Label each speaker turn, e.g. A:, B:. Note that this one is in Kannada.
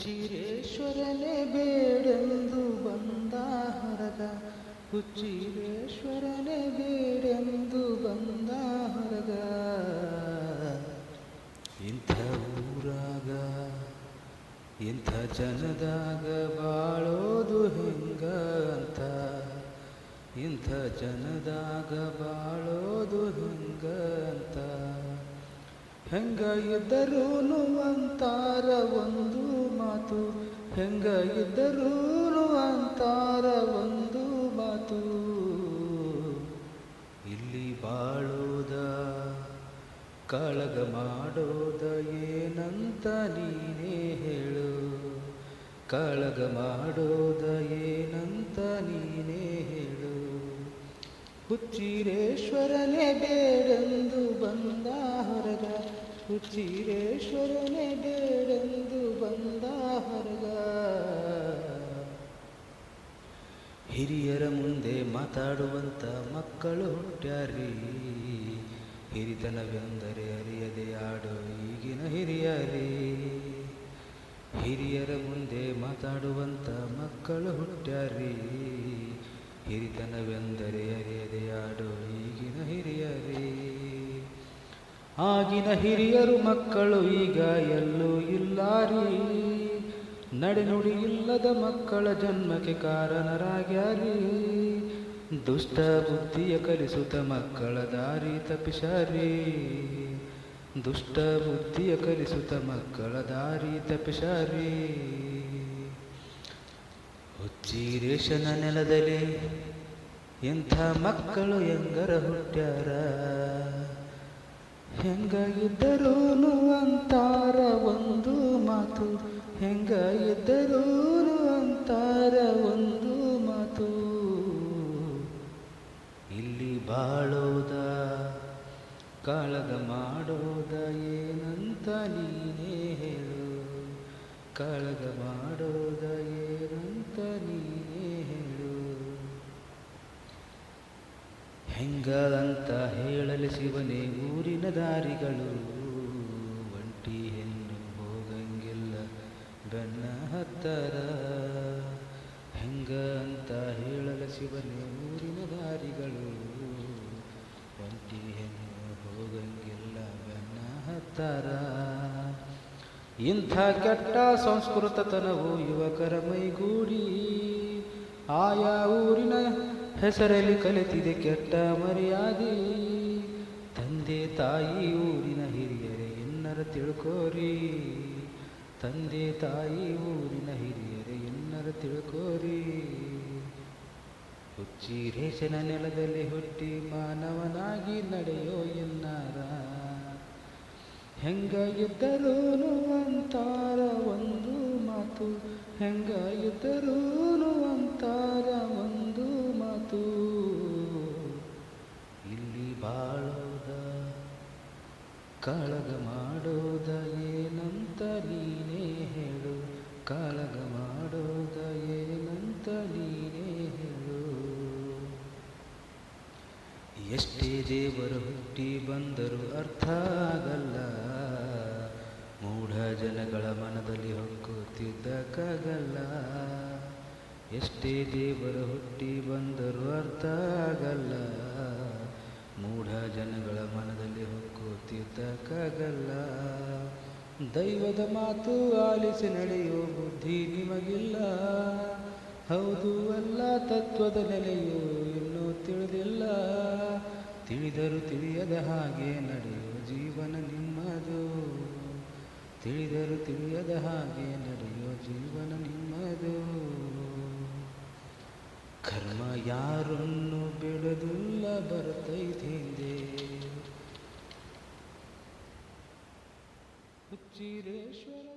A: ಹುಚ್ಚಿರೇಶ್ವರನೇ ಬೇಡೆಂದು ಬಂದ ಹೊರಗ, ಹುಚ್ಚಿರೇಶ್ವರನೇ ಬೇಡೆಂದು ಬಂದ ಹೊರಗ. ಇಂಥ ಊರಾಗ ಇಂಥ ಜನದಾಗ ಬಾಳೋದು ಹೆಂಗ ಅಂತ, ಇಂಥ ಜನದಾಗ ಬಾಳೋದು ಹೆಂಗ ಅಂತ. ಹೆಂಗ ಇದ್ದರೂನು ಅಂತಾರ ಒಂದು ಮಾತು, ಹೆಂಗ ಇದ್ದರೂನು ಅಂತಾರ ಒಂದು ಮಾತು. ಇಲ್ಲಿ ಬಾಳೋದ ಕಾಳಗ ಮಾಡೋದ ಏನಂತ ನೀನೇ ಹೇಳು, ಕಾಳಗ ಮಾಡೋದ ಏನಂತ ನೀನೇ ಹೇಳು. ಹುಚ್ಚಿರೇಶ್ವರನೇ ಬೇಡೆಂದು ಬಂದ ಹೊರಗ, ಹುಚ್ಚಿರೇಶ್ವರನೇ ಬೇಡೆಂದು ಬಂದ ಹೊರಗ. ಹಿರಿಯರ ಮುಂದೆ ಮಾತಾಡುವಂಥ ಮಕ್ಕಳು ಹುಟ್ಟ್ಯಾರಿ, ಹಿರಿತನವೆಂದರೆ ಅರಿಯದೆ ಆಡೋ ಈಗಿನ ಹಿರಿಯರೇ. ಹಿರಿಯರ ಮುಂದೆ ಮಾತಾಡುವಂಥ ಮಕ್ಕಳು ಹುಟ್ಟ್ಯಾರಿ, ಹಿರಿತನವೆಂದರೆ ಅರಿಯದೆ ಆಡೋ ಈಗಿನ ಹಿರಿಯರೇ. ಆಗಿನ ಹಿರಿಯರು ಮಕ್ಕಳು ಈಗ ಎಲ್ಲೂ ಇಲ್ಲಾರಿ, ನಡೆನುಡಿ ಇಲ್ಲದ ಮಕ್ಕಳ ಜನ್ಮಕ್ಕೆ ಕಾರಣರಾಗ್ಯಾರಿ. ದುಷ್ಟ ಬುದ್ಧಿಯ ಕಲಿಸುತ್ತ ಮಕ್ಕಳ ದಾರಿ ತಪ್ಪಿಸಾರಿ, ದುಷ್ಟ ಬುದ್ಧಿಯ ಕಲಿಸುತ್ತ ಮಕ್ಕಳ ದಾರಿ ತಪ್ಪಿಸಾರಿ. ಹುಚ್ಚಿರೇಶನ ನೆಲದಲ್ಲಿ ಇಂಥ ಮಕ್ಕಳು ಹೆಂಗರ ಹುಟ್ಟ್ಯಾರ, ಹೆಂಗ ಇದ್ದರೂನು ಅಂತಾರ ಒಂದು ಮಾತು, ಹೆಂಗ ಇದ್ದರೂನು ಅಂತಾರ ಒಂದು ಮಾತು. ಇಲ್ಲಿ ಬಾಳೋದ ಕಾಳಗ ಮಾಡೋದ ಏನಂತ ನೀನೇ ಹೇಳು, ಕಾಳಗ ಮಾಡೋದ ಏನಂತ ನೀನೇ ಹೇಳು. ಹೆಂಗ ಅಂತ ಹೇಳಲಿ ಶಿವನೇ ಊರಿನ ದಾರಿಗಳು, ಒಂಟಿ ಹೆಣ್ಣು ಹೋಗಂಗಿಲ್ಲ ಬೆನ್ನ ಹತ್ತರ. ಹೆಂಗ ಅಂತ ಹೇಳಲಿ ಶಿವನೇ ಊರಿನ ದಾರಿಗಳು, ಒಂಟಿ ಹೆಣ್ಣು ಹೋಗಂಗಿಲ್ಲ ಬೆನ್ನ ಹತ್ತರ. ಇಂಥ ಕೆಟ್ಟ ಸಂಸ್ಕೃತತನವು ಯುವಕರ ಮೈಗೂಡಿ, ಆಯಾ ಊರಿನ ಹೆಸರಲ್ಲಿ ಕಲಿತಿದೆ ಕೆಟ್ಟ ಮರ್ಯಾದೆ. ತಂದೆ ತಾಯಿ ಊರಿನ ಹಿರಿಯರೇ ಎನ್ನರ ತಿಳ್ಕೋರಿ, ತಂದೆ ತಾಯಿ ಊರಿನ ಹಿರಿಯರೇ ಎನ್ನರ ತಿಳ್ಕೋರಿ. ಹುಚ್ಚಿರೇಶನ ನೆಲದಲ್ಲಿ ಹುಟ್ಟಿ ಮಾನವನಾಗಿ ನಡೆಯೋ ಎನ್ನಾರ, ಹೆಂಗ ಇದ್ದರೂನು ಅಂತಾರ ಒಂದು ಮಾತು, ಹೆಂಗ ಇದ್ದರೂನು ಅಂತಾರ ಒಂದು ಮಾತು. ಇಲ್ಲಿ ಬಾಳೋದ ಕಾಳಗ ಮಾಡೋದ ಏನಂತ ನೀನೇ ಹೇಳು, ಕಾಳಗ ಮಾಡೋದ ಏನಂತ ನೀನೇ ಹೇಳು. ಎಷ್ಟೇ ದೇವರು ಹುಟ್ಟಿ ಬಂದರೂ ಅರ್ಥ ಆಗಲ್ಲ, ಮೂಢ ಜನಗಳ ಮನದಲ್ಲಿ ಹೊಕ್ಕುತ್ತಿದ್ದಕ್ಕಾಗಲ್ಲ. ಎಷ್ಟೇ ದೇವರು ಹುಟ್ಟಿ ಬಂದರೂ ಅರ್ಥ ಆಗಲ್ಲ, ಮೂಢ ಜನಗಳ ಮನದಲ್ಲಿ ಹೊಕ್ಕುತ್ತಿದ್ದಕ್ಕಾಗಲ್ಲ. ದೈವದ ಮಾತು ಆಲಿಸಿ ನಡೆಯೋ ಬುದ್ಧಿ ನಿಮಗಿಲ್ಲ, ಹೌದು ಅಲ್ಲ ತತ್ವದ ನೆಲೆಯು ಇನ್ನೂ ತಿಳಿದಿಲ್ಲ. ತಿಳಿದರೂ ತಿಳಿಯದ ಹಾಗೆ ನಡೆಯೋ ಜೀವನ ನಿಮ್ಮದು, ತಿಳಿದರೂ ತಿಳಿಯದ ಹಾಗೆ ನಡೆಯೋ ಜೀವನ ನಿಮ್ಮದು. ಕರ್ಮ ಯಾರನ್ನು ಬಿಡೋದಿಲ್ಲ ಬರ್ತೈತೆ ಹಿಂದೆ. ಹುಚ್ಚಿರೇಶ್ವರ